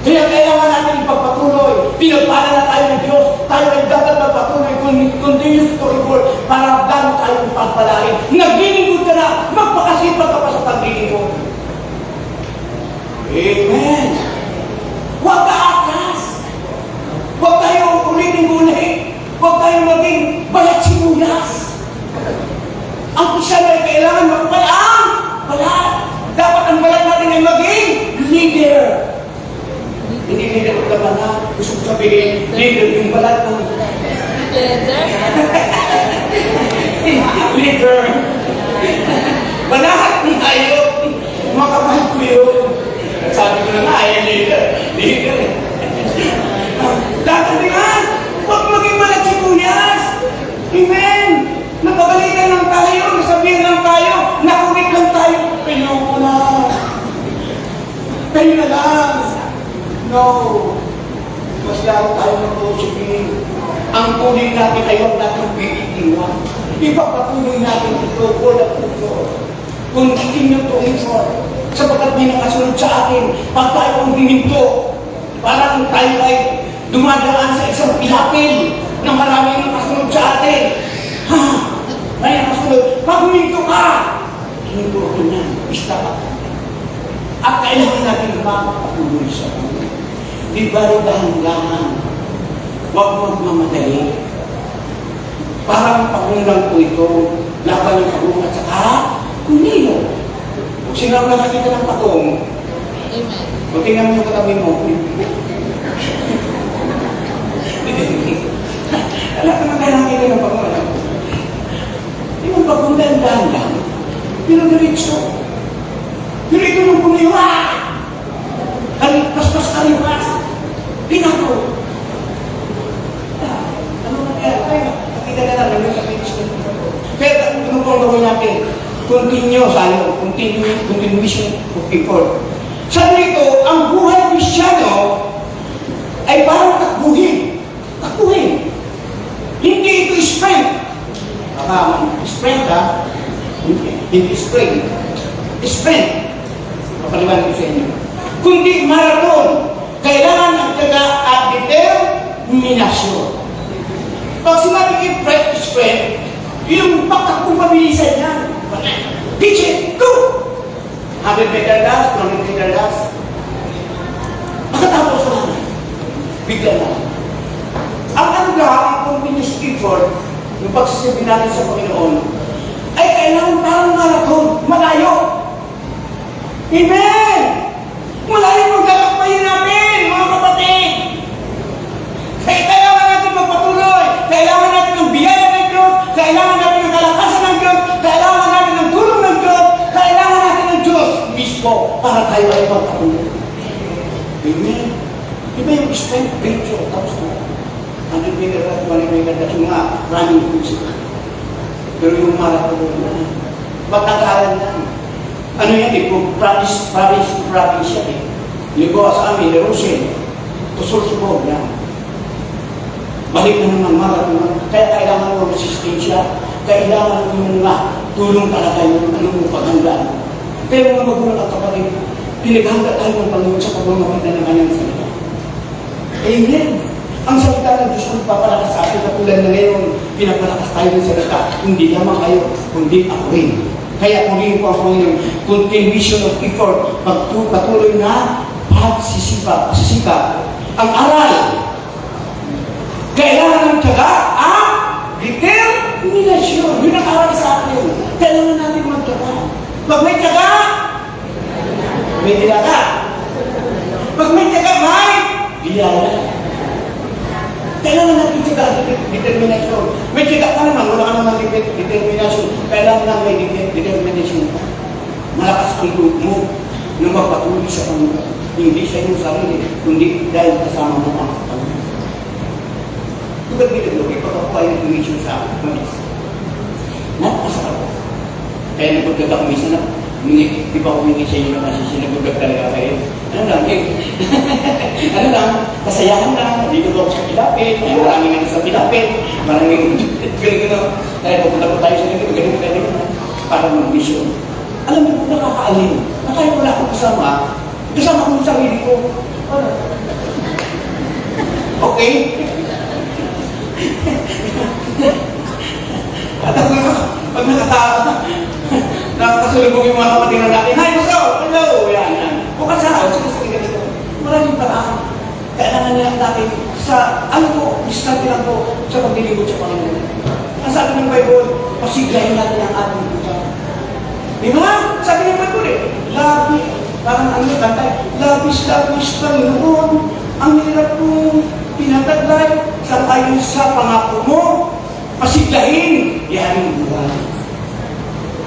Speaker 2: Kaya kailangan natin ipagpatuloy. Pinagpala na tayo ng Diyos. Tayo ay dapat magpatuloy. Continuous to report para gano'n tayong pagpalain. Naglilingkod ka na, magpakasipag ka pa sa paglilingkod. Amen. Huwag ka atas. Huwag tayo ulit-ulit. Huwag tayo maging balat simulas. Ang isa na kailangan magpalaan. Balat. Dapat ang balat natin ay maging leader. Hindi leader ko naman na. Gusto ko sabihin, leader yung balat ng leader. Manahat mo tayo. Makapal ko yun. Sabi ko na nga, ay leader. Leader. Dadalingan! Huwag maging balat sibuyas! Amen! Napagalitan lang tayo, nasabihan lang tayo, nakulit lang tayo. Kayo ko na. Kayo na lang. No. Mas lalo tayo mag-uusipin. Ang tuloy natin ay huwag natin pipitiwan. Ipapatuloy natin ito, wala po. Continue to effort. Sapagkat may nakasunod sa atin, pag tayo ang biminto, parang tayo ay dumadaan sa isang pilapil na maraming nakasunod sa atin. Ha? May nakasunod. Pag huminto ka, hininto ko niyan. Bista ka. At kailangan natin magpatuloy sa atin. Di ba rin dahan-dahan? Huwag magmamadali. Parang pagunlang po ito, laban ng pagong at saka kumilo. Kung sinaw na kita ng patong,
Speaker 3: Amen.
Speaker 2: kung tingnan mo yung katabi mo, alam ka na kailangan kita ng pagong. Yung pagong dahan-dahan lang, pero diretso. Pero ito nung pumiwa. Pas-pas kalipas. Pinago. Ano na kaya? Nakita na lang yung kapitch ko. Kaya ano po ang gawin natin? Continuation of effort. Sabi nito, ang buhay Kristyano ay parang takbuhin. Takbuhin. Hindi ito sprint. Sprint ha? Hindi sprint. Sprint. Kapaliwan ko sa inyo. Kundi marathon. Kailangan ng taga at determinasyon. Pag sinabi kayo sprint, yung pagtakbong pabilisan niya. Pitch it, go! 100 meter dash, 200 meter dash. Pagkatapos na naman, bigla na. Ang ang continuous effort, yung pagsasabi natin sa Panginoon, ay kailangan parang marathon, malayo. Amen! Malayo maglalakbayin natin, mga kapatid! Kaya kailangan natin magpatuloy, kailangan natin ng biyaya ng Diyos, kailangan natin ng kalakasan ng Diyos, kailangan natin ng tulong ng Diyos, kailangan natin ng Diyos mismo para tayo ay magpatuloy. Amen? Iba yung strength ratio, tapos na. 100 meter at 100 meter at yung mga running course. Pero yung marathon na, matagalan na. Ano yan eh, kung province siya eh. Ligawa sa amin, Jerusalem, tusul-subog yan. Balik na naman marathon. Kaya kailangan mo resistensya, kailangan mo mga tulong talaga yung anong paghandaan. Kaya mga magulang at kapatid, pinaghanda tayo ng Panginoon sa pagmamagitan ng kanyang salita. Amen. Ang salita ng Diyos ang papalakas sa atin katulad na ngayon, pinapalakas tayo ng salita. Hindi lamang kayo, kundi ako rin. Kaya purihin po ako ng continuation of effort, patuloy na pagsisikap. Ang aral, kailangan ng tiyaga ang determinasyon. Yun ang aral sa atin. Kailangan natin magtiyaga. Pag may tiyaga, may tiyaga. Pag may tiyaga, may biyaya. Kailangan natin tiyaga, determination. May tiyaga ka naman, wala ka naman determination. Kailangan lang may determination. Malakas ang loob mo na magpatuloy sa Panginoon. Hindi sa iyong sarili, kundi dahil kasama mo ang Panginoon. Tugad nila doon, ipagkakuha yung commission sa manis. Napakasarap. Kaya nagpagkat ako minsan na, di ba humingi sa inyo kasi sinagugat talaga kayo. Ano lang, ano lang, kasayahan lang, dito ako sa Pilapit, maraming ano sa Pilapit, maraming gano'n, kaya pupunta po tayo sa nito, ganito, para mag-mission. Alam mo, nakakaalin, na kahit wala akong kasama ko sa sarili ko. Okay? At ako nga, pag nakakasulubog yung mga kapatid natin, hi, hello, yan. Bukas sa sige ganito. Maraming paraan. Kailangan nilang natin sa, diskarte lang po sa paglilingkod sa Panginoon. Ang sabi ng Bible, pasiglahin natin ang ating buhay. Di ba? Sabi ng Bible parang labis, Panginoon, ang hirap kong pinataglay sa ayon sa pangako mo, pasiglahin, yan ang buhay.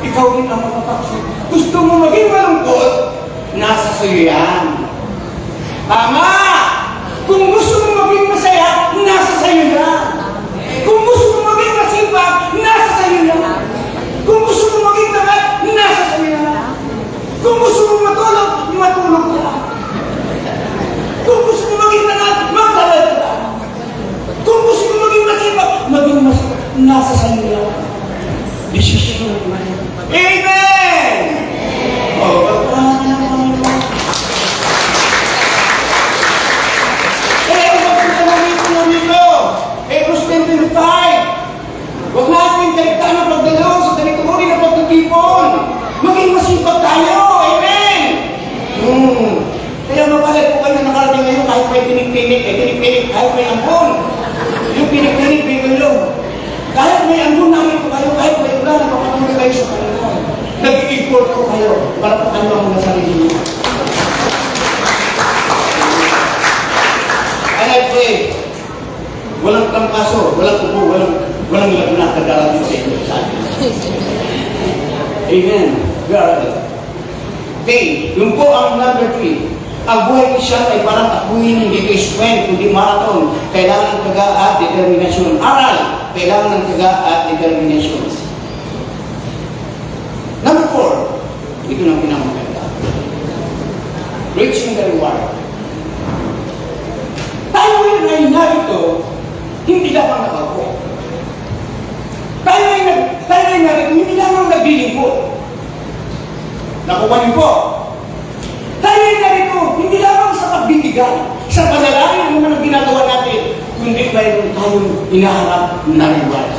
Speaker 2: Ikaw rin ang mapapaksin. Gusto mo maging malungkot, nasa sayo yan. Tama! Kung gusto mo maging masaya, nasa sayo yan. Kung gusto mo maging masipag, nasa sayo yan. Kung gusto mo maging tagat, nasa sayo yan. Kung gusto mo matulog ka. Kung gusto mo maging tagat, magtalad ka. Kung gusto mo maging masipag, nasa sayo yan. Desisyon mo. Amen! Oh, pagpapalala ng Panginoon. Ang pagpapalala ng nito, Hebrews 10:5. Huwag natin kaligtaan ang pagdalaw sa ganito uri na pagtutipon. Maging masipag tayo. Amen! Kaya mapalad po kayo na nakarating ngayon kahit may tinik-tinik, kahit may ampon. Yung tinik-tinik, bigalo. Kahit may ampon namin po kayo, kahit may ulan, napapatuloy kayo sa Panginoon. Nag-i-import ko kayo para paano ang mga sarili niyo. And I pray, walang kampaso, walang upo, walang lagna kadarating sa inyo sa atin. Amen. Okay, yun po ang number 3. Ang buhay Kristiyan ay parang akuin, hindi ito sprint, kundi marathon. Kailangan ng taga at determinasyon. Aral, kailangan ng taga at determinasyon. Number 4, ito na pinamaganda. Reaching the reward. Tayo ay narito, hindi lamang nakako. Tayo ay narito, hindi lamang naglilingkod. Nakuha niyo po. Tayo ay narito, hindi lamang sa pagbibigay, sa panalangin naman ang ginagawa natin, kundi mayroon tayong inaharap na reward.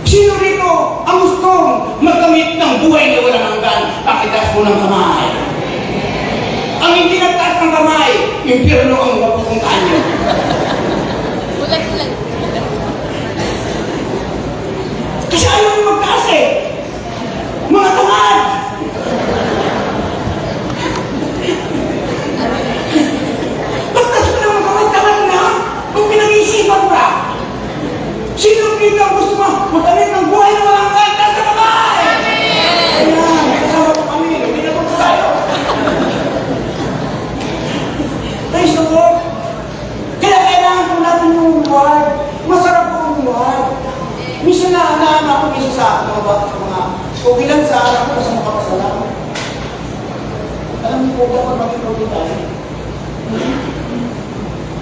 Speaker 2: Sino rito ang gustong magkamit ng buhay na walang hanggan? Pakitaas mo ng kamay. Ang hindi nagtaas ng kamay, impyerno ang mapupuntahan niyo.
Speaker 3: Bulag-bulag.
Speaker 2: Kasi ayaw yung magtaas eh. Mga tamad! Pagtas mo ng mga tamad na, kung pinag-iisipan ka, sino dito ang gusto mo magkamit ng buhay na walang hanggan? Taas na kamay! Ayan, kasama po kami, hindi na po tayo. Praise the Lord! Kaya kailangan po natin yung reward. Masarap po ang reward. Minsan na ako isa sa mga okay lang sa anak ko sa makapasalamat. Alam niyo po dapat maging okay tayo.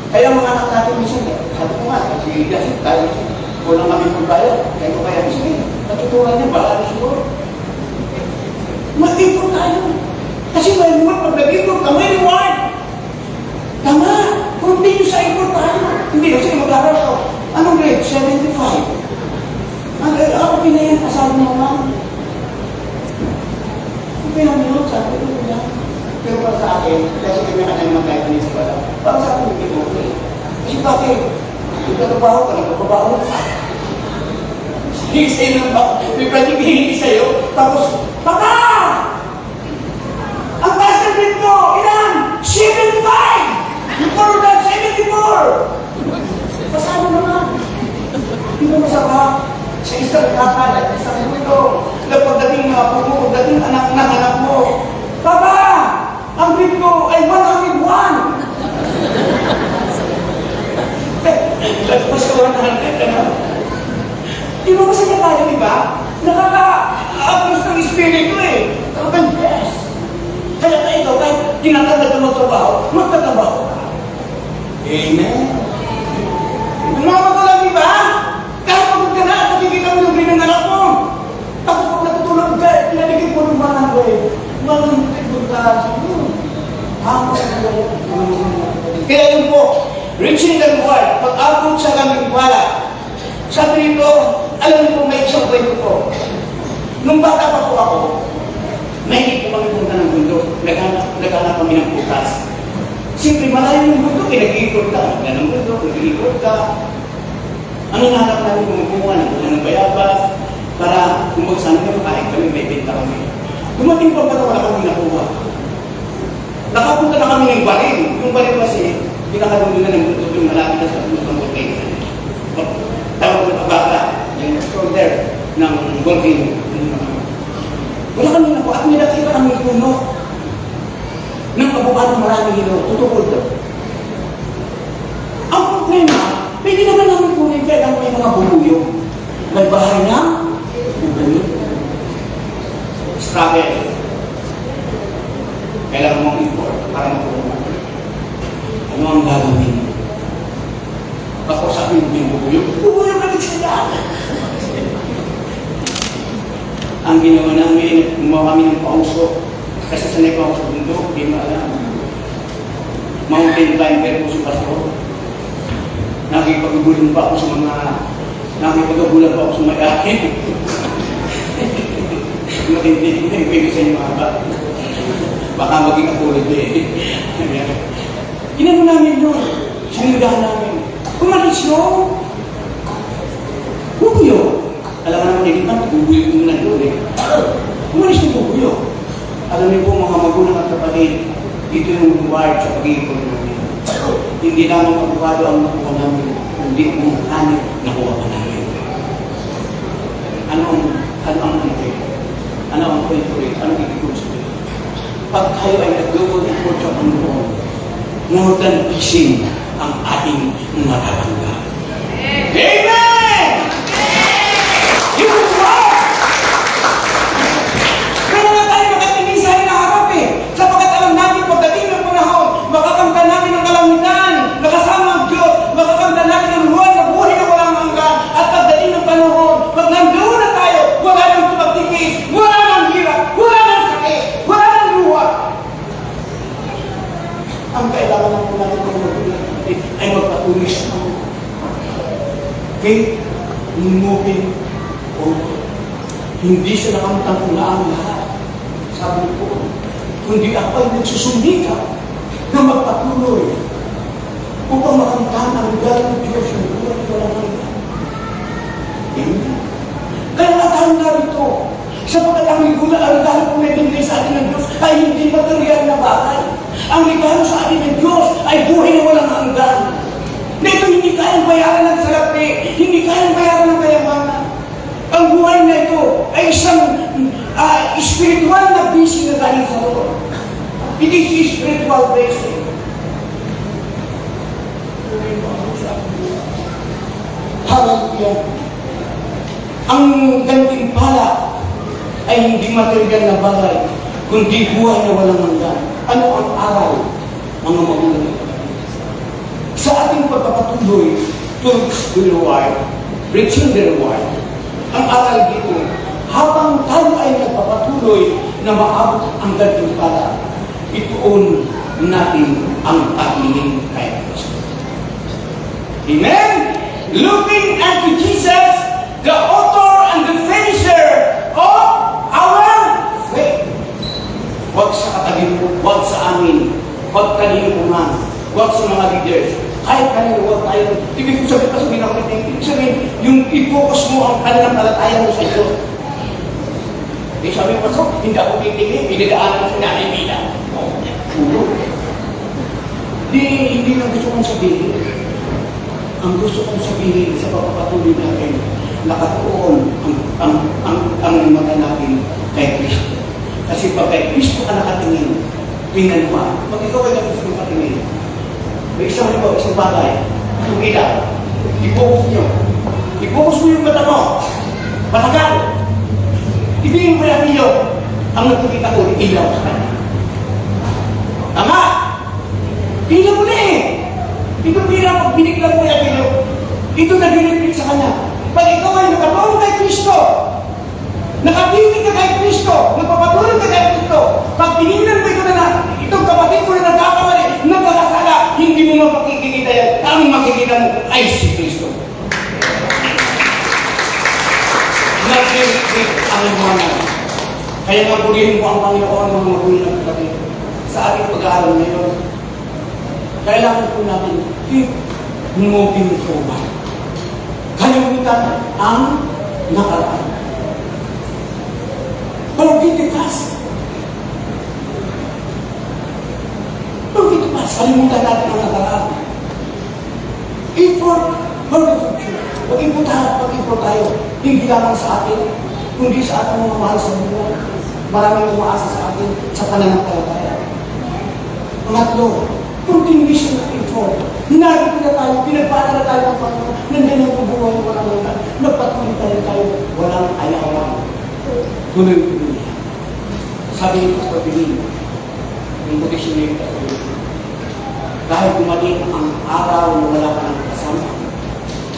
Speaker 2: Kaya mga anak natin minsan, sabi ko nga, kasi tayo, walang kami kung tayo, kaya ko kaya minsan, natutunan niya, bala na siguro. Mag-import tayo. Kasi may reward, pag nag-import ka, may reward. Tama, continue sa import tayo. Hindi na sila mag-aral ko. Anong grade? 75. Ako pinayan, asabi mo lang. Kung pinamilot, sabi ko lang. Pero para sa akin, kasi kami kanya naman tayo kanina pala, para sa akin, hindi okay. Kasi bakit? Nagtatrabaho ka, nagpapabaho ka. Hindi sa'yo lang ba? May pwedeng hihingi sa'yo, tapos, Papa! Ang taas ng grade ko, ilan? 75! You for that 74! isang kapal at isang mundo. Na pagdating mga apo mo, pagdating anak ng anak mo, Papa! Ang grade ko ay 101! Lagpas ka 100 ka na. Di ba masaya tayo, di ba? Nakaka-apos ng espiritu eh. Talagang yes. Kaya ka ikaw, kahit tinatagad ka magtrabaho, magtatrabaho ka. Amen. Tumama ko lang, di ba? Kahit pagod ka na at nakikita mo yung grade ng anak mo. Tapos pag natutulog ka, pinabigay mo ng mga kaya yun po, reaching the reward, pag-abot sa kaming wala. Sabi nito, alam niyo po, may isang kwento po. Nung bata pa po ako, may hindi po kami punta ng bundok. Naghanap kami ng bukas. Siyempre, malayo yung bundok, nag-iikot ka. Ganang bundok, nag-iikot ka. Ang hinahanap namin kumukuha ng bayabas, para kung magsanin kami, kahit kami, may benta kami. Dumating pa pala wala kami nakuha. Nakapunta na kami ng baril. Yung baril kasi, pinakadulo na ng bundok yung malapit na sa bundok ng volcano. Tawag ko na baka, yung shoulder ng volcano. Wala kami nakuha at may nakita kami puno ng kabukado maraming hilo. Tutukod to. Ang problema, pwede naman namin kunin kaya may mga bubuyo. May bahay na bubuyo. Struggle. Kailangan mong import para makuha. Ano ang gagawin? Ako sabi yung bubuyo. Bubuyo na rin sila. Ang ginawa namin, gumawa kami ng pauso. Kasi sanay ko ako sa bundok, hindi mo alam. Mountain climber po si Pastor. Nakipagugulong pa ako sa mga... Nakipagugulong pa ako sa mga akin. Matindi, hindi pwede sa inyo mga baka maging katulad eh. Ginano namin yun. Sinudahan namin. Kumalis yun. Bubuyo. Alam mo naman, hindi naman, bubuyo yung nandun eh. Kumalis yung bubuyo. Alam niyo po mga magulang at kapatid, ito yung reward sa pag-iipon namin. Hindi naman abogado ang nakuha namin, hindi yung hanip nakuha pa namin. Ano ang kwento rin? Ano ang ibig ko sabihin? Pag tayo ay nag-go-report sa Panginoon, more than fishing ang ating matatanggap. Amen! You are! Kaya nga tayo makatingin sa hinaharap eh. Sapagkat alam natin pagdating ng panahon, makakamtan namin ang kalamitan, nakasama ang Diyos, makakamtan namin ang buhay na buhay na walang hanggan. At pagdating ng panahon, pag nandoon na tayo, wala nang tumagtikis, wala nang hirap, wala nang sakit, wala nang luha. Ang kailangan lang po natin kung ay magpatuloy sa mga. Okay? Moving on. Hindi sa nakamtang ko na ang lahat. Sabi ko, kundi ako ay nagsusumika na magpatuloy upang makamtahan ang regalo ng Diyos ng buhay na walang hanggan. Amen. Kaya nga tayo narito, sapagkat ang regalo kung may binigay sa atin ng Diyos ay hindi material na bagay. Ang regalo sa atin ng Diyos ay buhay na walang hanggan. Dito hindi kayang bayaran ng salapi, hindi kayang bayaran ng kayamanan. Ang buhay na ito ay isang spiritual na blessing na galing sa Lord. It is spiritual blessing. Hallelujah. Ang gantimpala ay hindi material na bagay, kundi buhay na walang hanggan. Ano ang aral, mga magulang? Sa ating pagpapatuloy to the reward, reaching the reward, ang aral dito, habang tayo ay nagpapatuloy na maabot ang gantimpala, ituon natin ang pagingin kay Kristo. Amen? Looking unto Jesus, the author and the finisher of our faith. Huwag sa katabi mo, huwag sa amin, huwag kanino man, huwag sa mga leaders. Kahit kanino, huwag tayo. Ibig ko sabihin pa sabihin ako nito, ibig sabihin, yung i-focus mo ang pananampalataya mo sa Diyos. Eh sabi ko, hindi ako titigil, pinagdaanan ko sa nanay nila. Hindi lang gusto kong sabihin. Ang gusto kong sabihin sa pagpapatuloy natin, nakatuon ang mata natin kay Kristo. Kasi pag kay Kristo ka nakatingin, tingnan mo, pag ikaw ay gusto nakatingin, may isang bagay, yung ilaw, i-focus nyo. I-focus mo yung mata mo. Patagal. Ibigin mo yung ilaw. Ang nakikita ko, ilaw sa kanya. Tama! Ilaw mo na eh. Ito pila pag biniglang mo yung ilaw. Ito nag-repeat sa kanya. Pag ikaw ay nakatulong kay Kristo, nakatinig ka kay Kristo, nagpapatulong ka kay Kristo, pag tinignan mo ito itong kapatid ko na nagkakamali, nagkakasala, hindi mo mapakikita yan. Ang makikita mo ay si Kristo. Nag-repeat ang iwanan. Kaya nga purihin mo ang Panginoon ng mga buhay ng kapatid. Sa ating pag-aaral ngayon, kailangan po natin keep moving forward. Kalimutan ang nakaraan. Forget the past. Forget the past. Kalimutan natin ang nakaraan. Effort for the future. Pag-import tayo. Hindi lamang sa atin, kundi sa ating mga mahal sa buhay. Maraming umaasa sa atin sa pananampalataya. Pangatlo, continuation of effort. Hinarap na tayo, pinagpala na tayo ng Panginoon, nandiyan ang bubuhay ng walang hanggan. Nagpatuloy tayo, walang ayawan. Tuloy-tuloy. Sabi ni Pastor Billy, yung protection ni Pastor Billy, dahil dumating ang araw na wala ka ng kasama,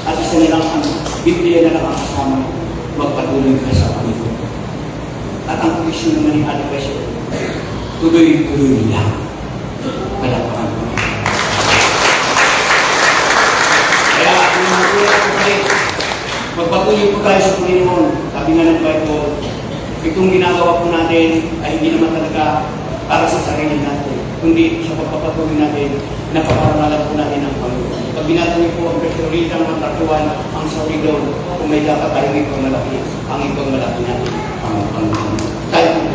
Speaker 2: at isa nilang Biblia na lang ang kasama, magpatuloy ka sa Panginoon. At ang protection naman ni Ate Besyo, tuloy-tuloy lang. Palapakan ko. Kaya kung magpatuloy po tayo sa Panginoon, sabi nga ng Bible, itong ginagawa po natin ay hindi naman talaga para sa sarili natin, kundi sa pagpapatuloy natin, napaparamalan po natin ang Panginoon. Pag binatuloy po ang Petrolita ng Tatuan, ang sabi doon, kung may dapat tayo ipang malaki, ang ipang malaki natin ang Panginoon. Tayo po